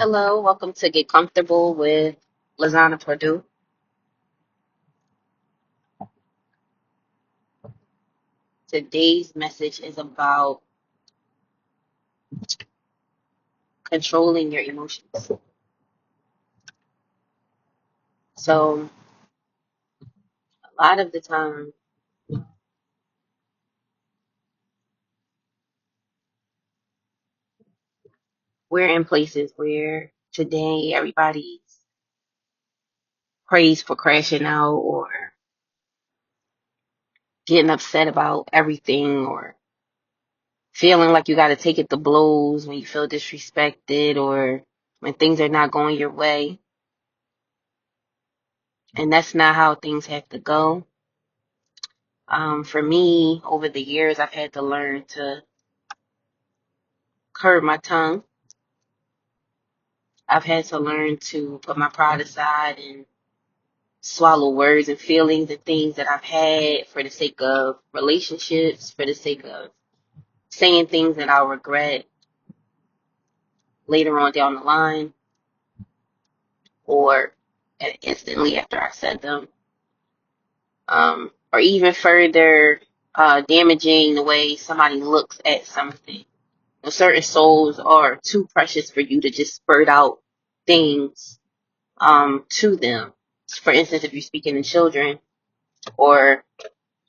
Hello, welcome to Get Comfortable with Lizana-Prodeaux. Today's message is about controlling your emotions. So, a lot of the time, we're in places where today everybody's praised for crashing out or getting upset about everything or feeling like you got to take it to blows when you feel disrespected or when things are not going your way. And that's not how things have to go. For me, over the years, I've had to learn to curb my tongue. I've had to learn to put my pride aside and swallow words and feelings and things that I've had for the sake of relationships, for the sake of saying things that I'll regret later on down the line or instantly after I said them. Or even further damaging the way somebody looks at something. Certain souls are too precious for you to just spurt out things to them. For instance, if you're speaking to children or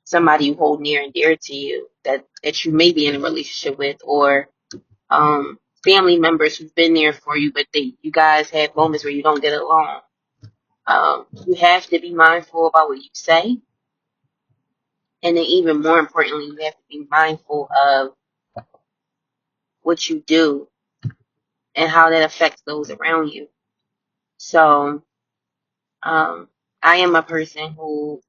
somebody you hold near and dear to you that you may be in a relationship with, or family members who've been there for you, but you guys have moments where you don't get along. You have to be mindful about what you say, and then even more importantly, you have to be mindful of what you do and how that affects those around you. So, I am a person who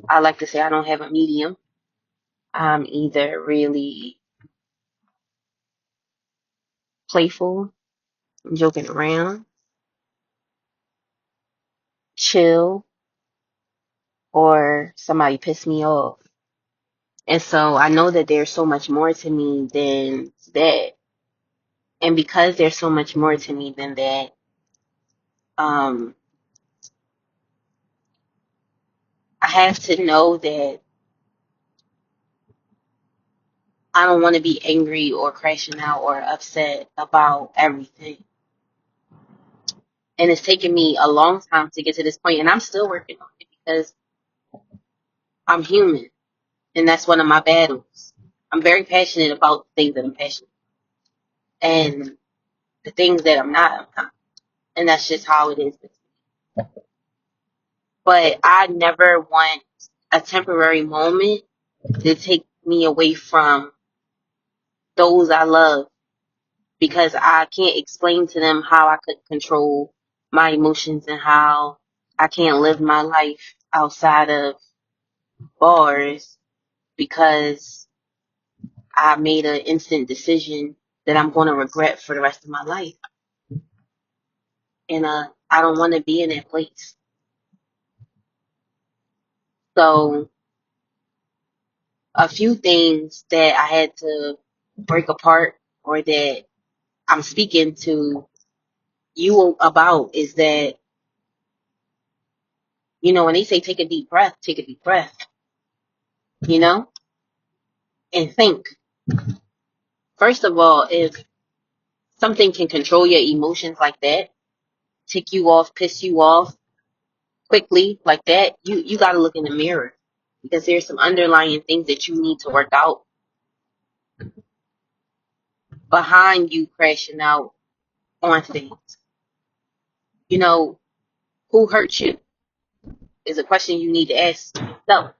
I like to say I don't have a medium. I'm either really playful, joking around, chill, or somebody pissed me off. And so I know that there's so much more to me than that. And because there's so much more to me than that, um, I have to know that I don't want to be angry or crashing out or upset about everything. And it's taken me a long time to get to this point, and I'm still working on it because I'm human, and that's one of my battles. I'm very passionate about the things that I'm passionate about, and the things that I'm not. And that's just how it is. But I never want a temporary moment to take me away from those I love because I can't explain to them how I could control my emotions and how I can't live my life outside of bars because I made an instant decision that I'm going to regret for the rest of my life. And I don't want to be in that place. So a few things that I had to break apart or that I'm speaking to you about is that, when they say take a deep breath, you know, and think. First of all, if something can control your emotions like that, tick you off, piss you off quickly like that, you got to look in the mirror because there's some underlying things that you need to work out behind you crashing out on things. You know, who hurt you is a question you need to ask yourself.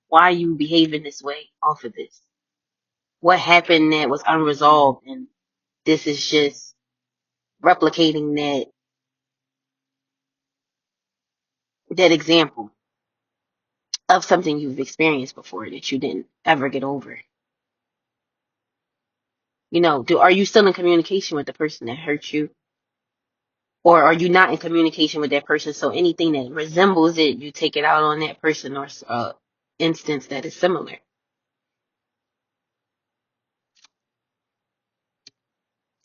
Why are you behaving this way off of this? What happened that was unresolved? And this is just replicating that example of something you've experienced before that you didn't ever get over. Are you still in communication with the person that hurt you? Or are you not in communication with that person? So anything that resembles it, you take it out on that person or instance that is similar.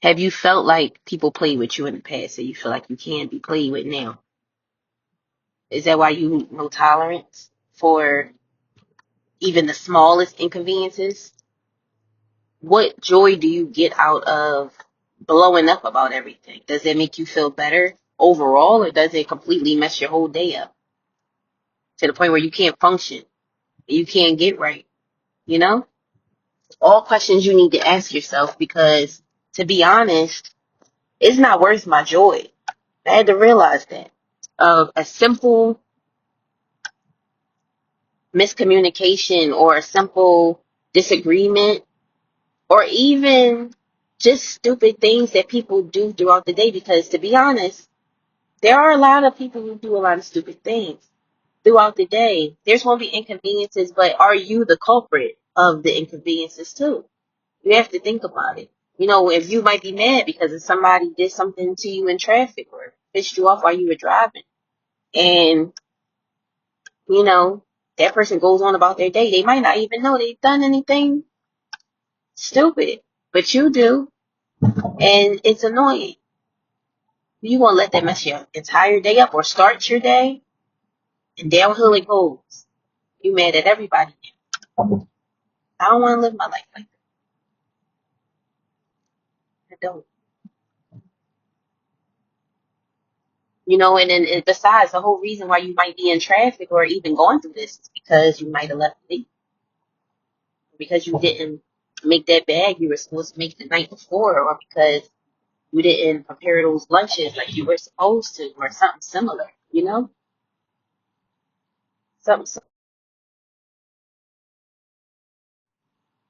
Have you felt like people played with you in the past, so you feel like you can be played with now? Is that why you need no tolerance for even the smallest inconveniences? What joy do you get out of blowing up about everything? Does it make you feel better overall, or does it completely mess your whole day up to the point where you can't function, you can't get right? You know, all questions you need to ask yourself, because to be honest, it's not worth my joy. I had to realize that. Of a simple miscommunication or a simple disagreement, or even just stupid things that people do throughout the day. Because to be honest, there are a lot of people who do a lot of stupid things throughout the day. There's going to be inconveniences, but are you the culprit of the inconveniences too? You have to think about it. You know, if you might be mad because if somebody did something to you in traffic or pissed you off while you were driving, and, you know, that person goes on about their day, they might not even know they've done anything stupid, but you do, and it's annoying. You want to let that mess your entire day up or start your day, and downhill it goes. You mad at everybody. I don't want to live my life like that. I don't. You know, and then besides, the whole reason why you might be in traffic or even going through this is because you might have late, because you didn't make that bag you were supposed to make the night before, or because you didn't prepare those lunches like you were supposed to, or something similar, you know? Something.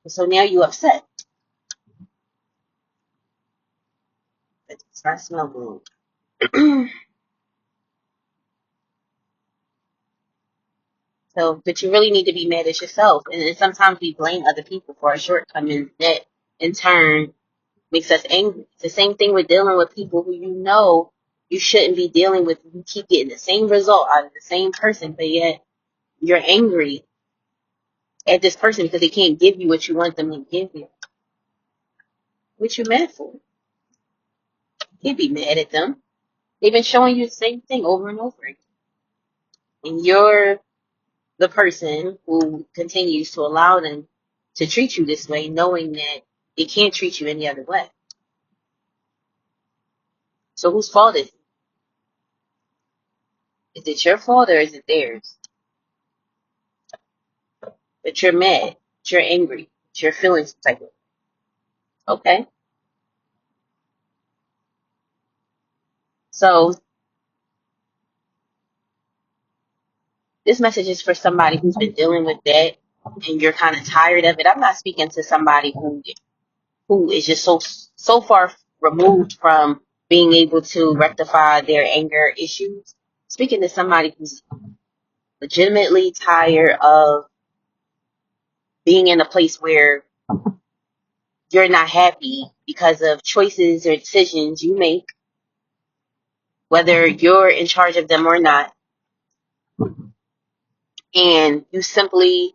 So now you upset. It's not smell good. So, but you really need to be mad at yourself. And then sometimes we blame other people for our shortcomings. That in turn makes us angry. It's the same thing with dealing with people who you know you shouldn't be dealing with. You keep getting the same result out of the same person, but yet you're angry at this person because they can't give you what you want them to give you. What you mad for? You can't be mad at them. They've been showing you the same thing over and over again. And you're the person who continues to allow them to treat you this way, knowing that they can't treat you any other way. So whose fault is it? Is it your fault or is it theirs? That you're mad, that you're angry, that you're feeling some type of. Okay. So this message is for somebody who's been dealing with that and you're kind of tired of it. I'm not speaking to somebody who is just so far removed from being able to rectify their anger issues. Speaking to somebody who's legitimately tired of being in a place where you're not happy because of choices or decisions you make, whether you're in charge of them or not, and you simply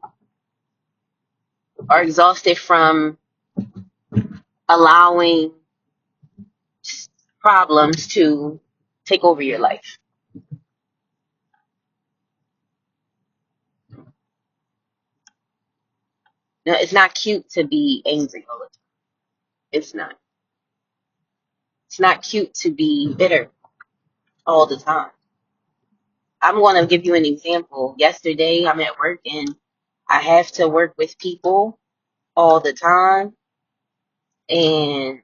are exhausted from allowing problems to take over your life. Now, it's not cute to be angry all the time. It's not. It's not cute to be bitter all the time. I'm going to give you an example. Yesterday, I'm at work and I have to work with people all the time. And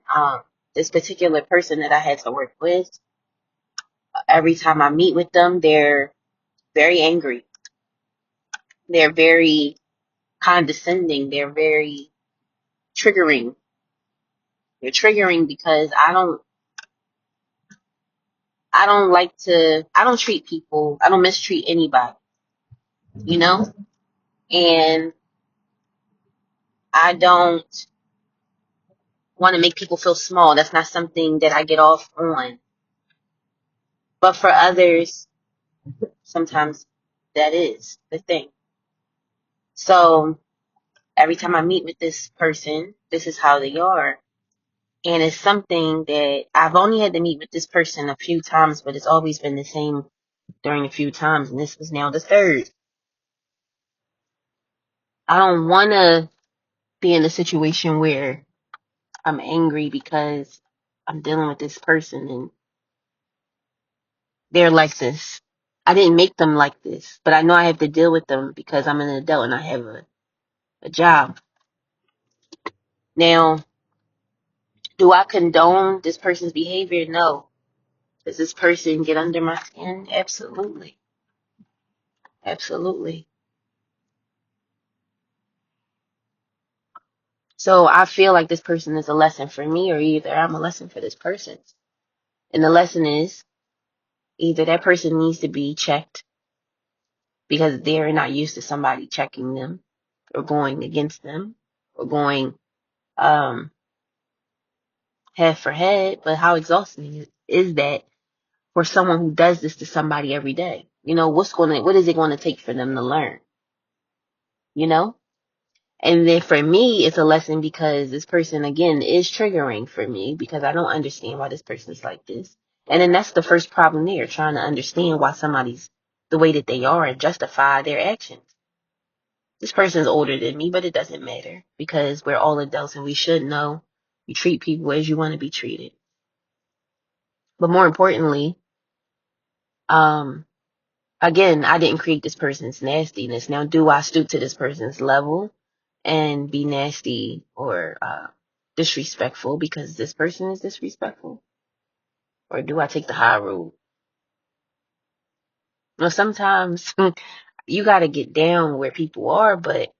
this particular person that I had to work with, every time I meet with them, they're very angry. They're very condescending. They're very triggering. They're triggering because I don't treat people, I don't mistreat anybody, you know? And I don't want to make people feel small. That's not something that I get off on. But for others, sometimes that is the thing. So every time I meet with this person, this is how they are. And it's something that I've only had to meet with this person a few times, but it's always been the same during a few times. And this was now the third. I don't want to be in a situation where I'm angry because I'm dealing with this person and they're like this. I didn't make them like this, but I know I have to deal with them because I'm an adult and I have a job. Now, do I condone this person's behavior? No. Does this person get under my skin? Absolutely. Absolutely. So I feel like this person is a lesson for me, or either I'm a lesson for this person. And the lesson is either that person needs to be checked because they're not used to somebody checking them or going against them or going um, head for head. But how exhausting is that for someone who does this to somebody every day? You know, what is it going to take for them to learn? You know? And then for me, it's a lesson because this person, again, is triggering for me because I don't understand why this person's like this. And then that's the first problem there, trying to understand why somebody's the way that they are and justify their actions. This person's older than me, but it doesn't matter because we're all adults and we should know you treat people as you want to be treated. But more importantly, again, I didn't create this person's nastiness. Now, do I stoop to this person's level and be nasty or disrespectful because this person is disrespectful? Or do I take the high road? Well, sometimes you got to get down where people are, but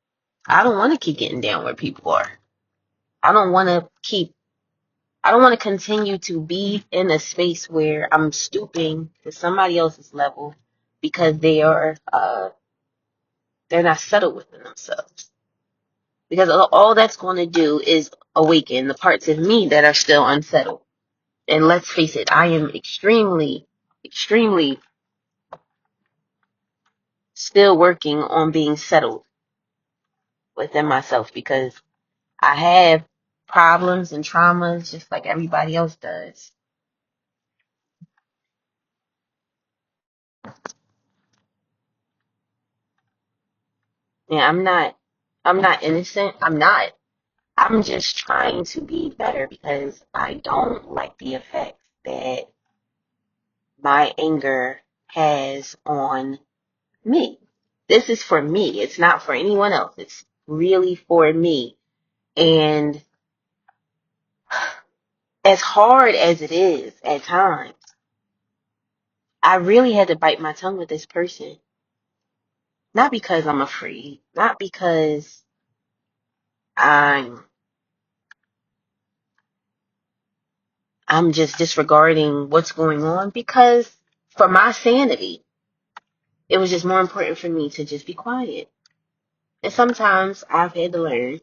I don't want to keep getting down where people are. I don't want to continue to be in a space where I'm stooping to somebody else's level because they're not settled within themselves. Because all that's going to do is awaken the parts of me that are still unsettled. And let's face it, I am extremely, extremely still working on being settled within myself because I have problems and traumas just like everybody else does. And I'm not innocent. I'm not. I'm just trying to be better because I don't like the effects that my anger has on me. This is for me. It's not for anyone else. It's really for me. And as hard as it is at times, I really had to bite my tongue with this person. Not because I'm afraid, not because I'm I'm just disregarding what's going on, because for my sanity, it was just more important for me to just be quiet. And sometimes I've had to learn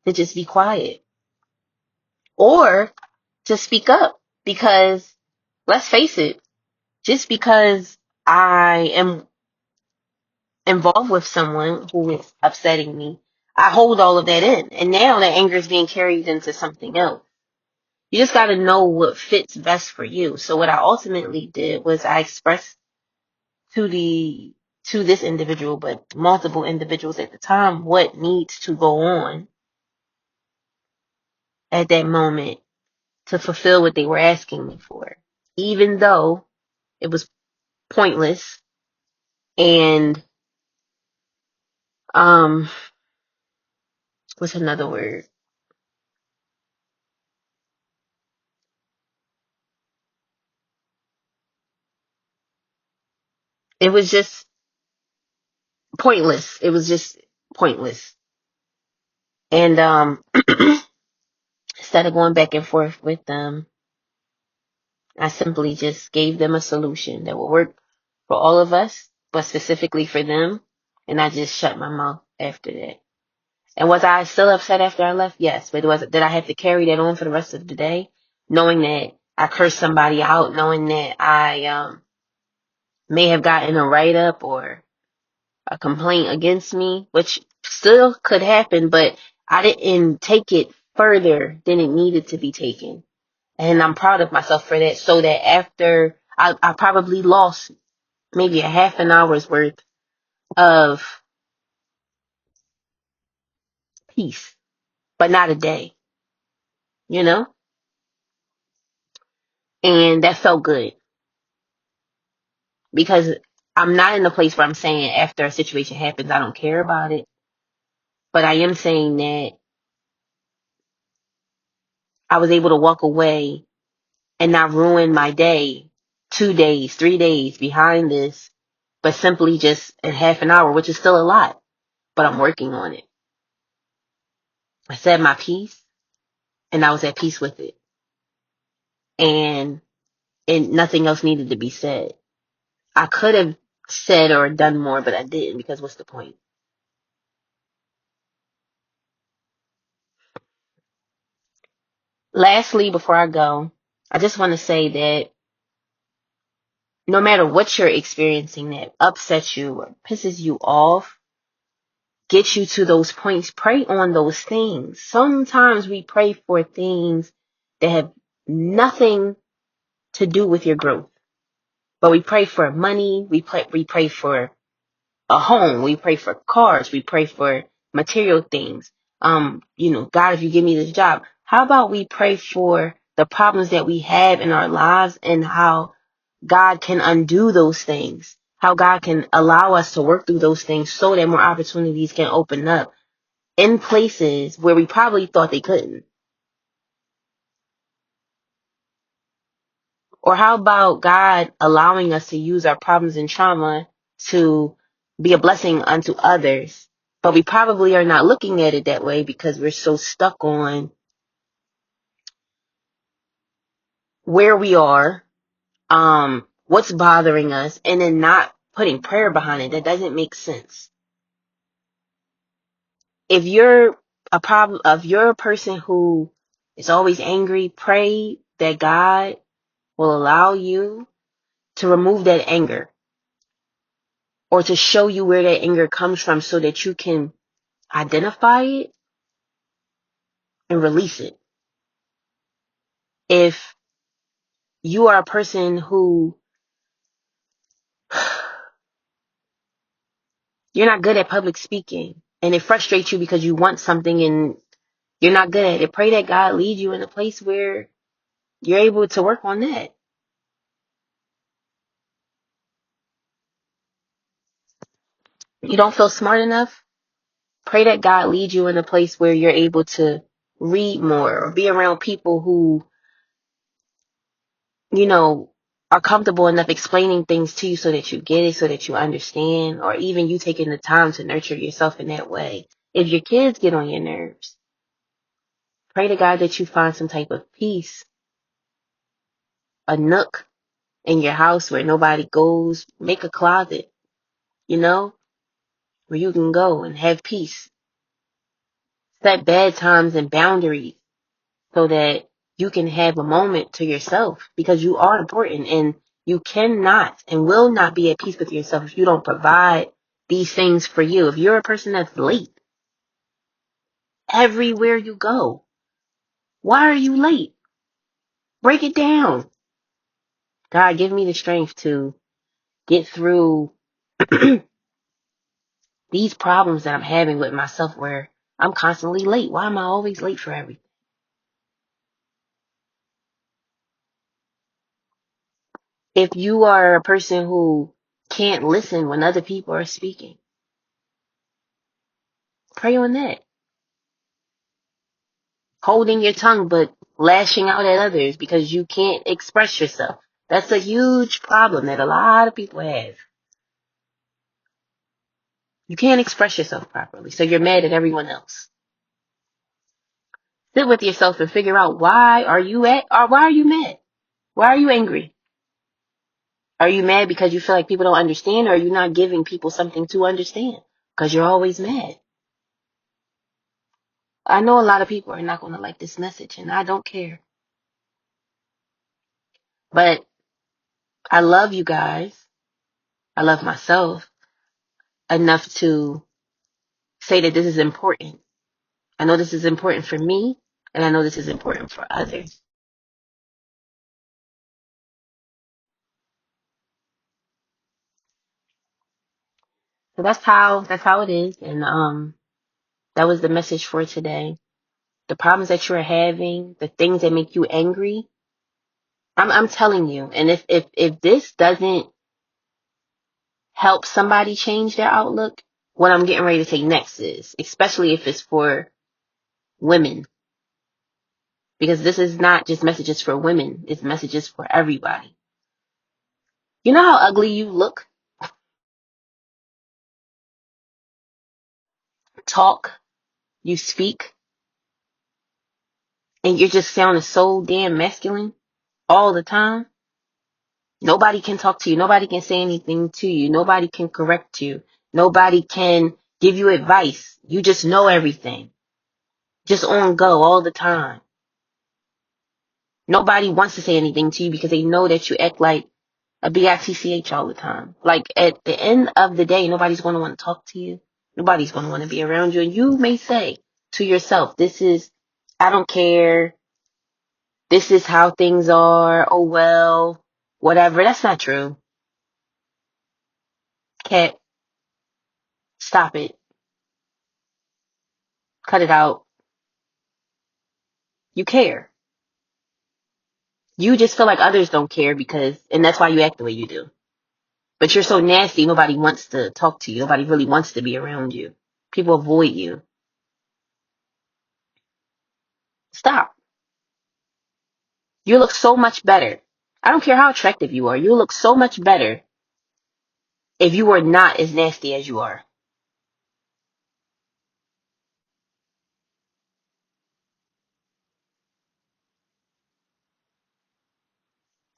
to just be quiet or to speak up because let's face it, just because I am involved with someone who is upsetting me, I hold all of that in. And now that anger is being carried into something else. You just got to know what fits best for you. So what I ultimately did was I expressed to this individual, but multiple individuals at the time, what needs to go on at that moment to fulfill what they were asking me for. Even though it was pointless and um what's another word? It was just pointless. It was just pointless. And instead of going back and forth with them, I simply just gave them a solution that would work for all of us, but specifically for them. And I just shut my mouth after that. And was I still upset after I left? Yes. But did I have to carry that on for the rest of the day? Knowing that I cursed somebody out, knowing that I may have gotten a write-up or a complaint against me, which still could happen, but I didn't take it further than it needed to be taken. And I'm proud of myself for that. So that after I probably lost maybe a half an hour's worth of peace, but not a day, you know? And that felt good because I'm not in a place where I'm saying after a situation happens, I don't care about it. But I am saying that I was able to walk away and not ruin my day, 2 days, 3 days behind this, but simply just in half an hour, which is still a lot, but I'm working on it. I said my piece and I was at peace with it. And nothing else needed to be said. I could have said or done more, but I didn't because what's the point? Lastly, before I go, I just want to say that no matter what you're experiencing that upsets you or pisses you off, gets you to those points, pray on those things. Sometimes we pray for things that have nothing to do with your growth. But we pray for money, we pray for a home, we pray for cars, we pray for material things. God, if you give me this job, how about we pray for the problems that we have in our lives and how God can undo those things, how God can allow us to work through those things so that more opportunities can open up in places where we probably thought they couldn't. Or how about God allowing us to use our problems and trauma to be a blessing unto others? But we probably are not looking at it that way because we're so stuck on where we are, what's bothering us, and then not putting prayer behind it. That doesn't make sense. If you're if you're a person who is always angry, pray that God will allow you to remove that anger or to show you where that anger comes from so that you can identify it and release it. If you are a person who you're not good at public speaking and it frustrates you because you want something and you're not good at it, pray that God leads you in a place where you're able to work on that. You don't feel smart enough? Pray that God leads you in a place where you're able to read more or be around people who, you know, are comfortable enough explaining things to you so that you get it, so that you understand, or even you taking the time to nurture yourself in that way. If your kids get on your nerves, pray to God that you find some type of peace, a nook in your house where nobody goes. Make a closet, where you can go and have peace. Set bedtimes and boundaries so that you can have a moment to yourself because you are important and you cannot and will not be at peace with yourself if you don't provide these things for you. If you're a person that's late everywhere you go, why are you late? Break it down. God, give me the strength to get through these problems that I'm having with myself where I'm constantly late. Why am I always late for everything? If you are a person who can't listen when other people are speaking, pray on that. Holding your tongue but lashing out at others because you can't express yourself. That's a huge problem that a lot of people have. You can't express yourself properly, so you're mad at everyone else. Sit with yourself and figure out why are you mad? Why are you angry? Are you mad because you feel like people don't understand, or are you not giving people something to understand? Because you're always mad. I know a lot of people are not going to like this message, and I don't care. But I love you guys. I love myself enough to say that this is important. I know this is important for me, And I know this is important for others. So that's how it is. And that was the message for today. The problems that you're having, the things that make you angry, I'm telling you. And if this doesn't help somebody change their outlook, what I'm getting ready to take next is, especially if it's for women, because this is not just messages for women, it's messages for everybody. You know how ugly you look, talk, you speak, and you're just sounding so damn masculine all the time? Nobody can talk to you. Nobody can say anything to you. Nobody can correct you. Nobody can give you advice. You just know everything. Just on go all the time. Nobody wants to say anything to you because they know that you act like a bitch all the time. Like at the end of the day, nobody's going to want to talk to you. Nobody's going to want to be around you. And you may say to yourself, I don't care. This is how things are. Oh, well, whatever. That's not true. Cat, stop it. Cut it out. You care. You just feel like others don't care and that's why you act the way you do. But you're so nasty, nobody wants to talk to you. Nobody really wants to be around you. People avoid you. Stop. You look so much better. I don't care how attractive you are. You look so much better if you were not as nasty as you are.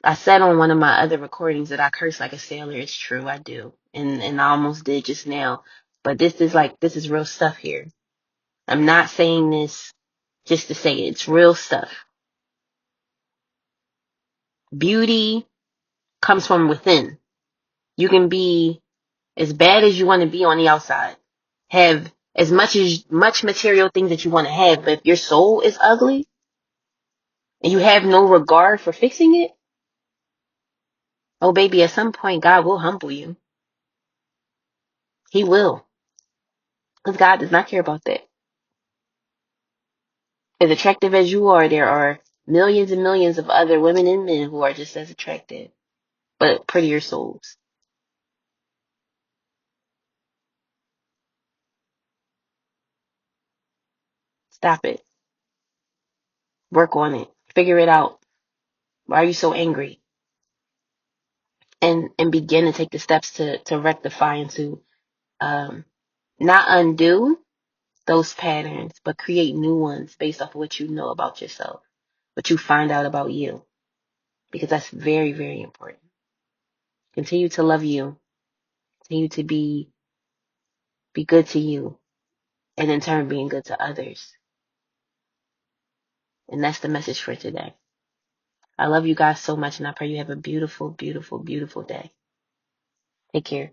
I said on one of my other recordings that I curse like a sailor. It's true, I do. And I almost did just now. But this is real stuff here. I'm not saying this just to say it. It's real stuff. Beauty comes from within. You can be as bad as you want to be on the outside. Have as much material things that you want to have, but if your soul is ugly and you have no regard for fixing it, oh baby, at some point God will humble you. He will. Because God does not care about that. As attractive as you are, there are millions and millions of other women and men who are just as attractive, but prettier souls. Stop it. Work on it. Figure it out. Why are you so angry? And begin to take the steps to rectify and to um, not undo those patterns, but create new ones based off of what you know about yourself, what you find out about you, because that's very, very important. Continue to love you. Continue to be good to you, and in turn being good to others. And that's the message for today. I love you guys so much, and I pray you have a beautiful, beautiful, beautiful day. Take care.